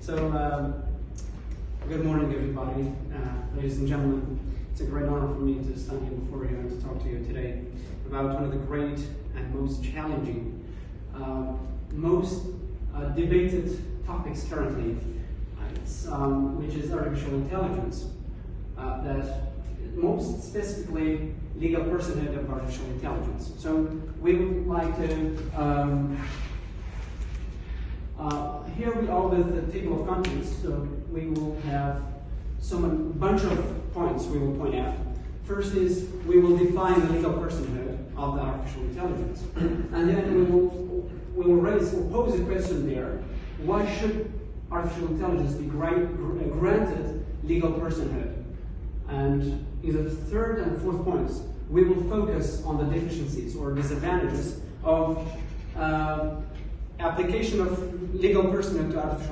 Good morning, everybody. Ladies and gentlemen, it's a great honor for me to stand here before you and to talk to you today about one of the great and most challenging, most debated topics currently, which is artificial intelligence. That most specifically, legal personhood of artificial intelligence. So we would like to here we are with the table of contents, so we will have a bunch of points we will point out. First is we will define the legal personhood of the artificial intelligence. And then we will raise or pose a question there. Why should artificial intelligence be granted legal personhood? And in the third and fourth points, we will focus on the deficiencies or disadvantages of application of legal personhood to artificial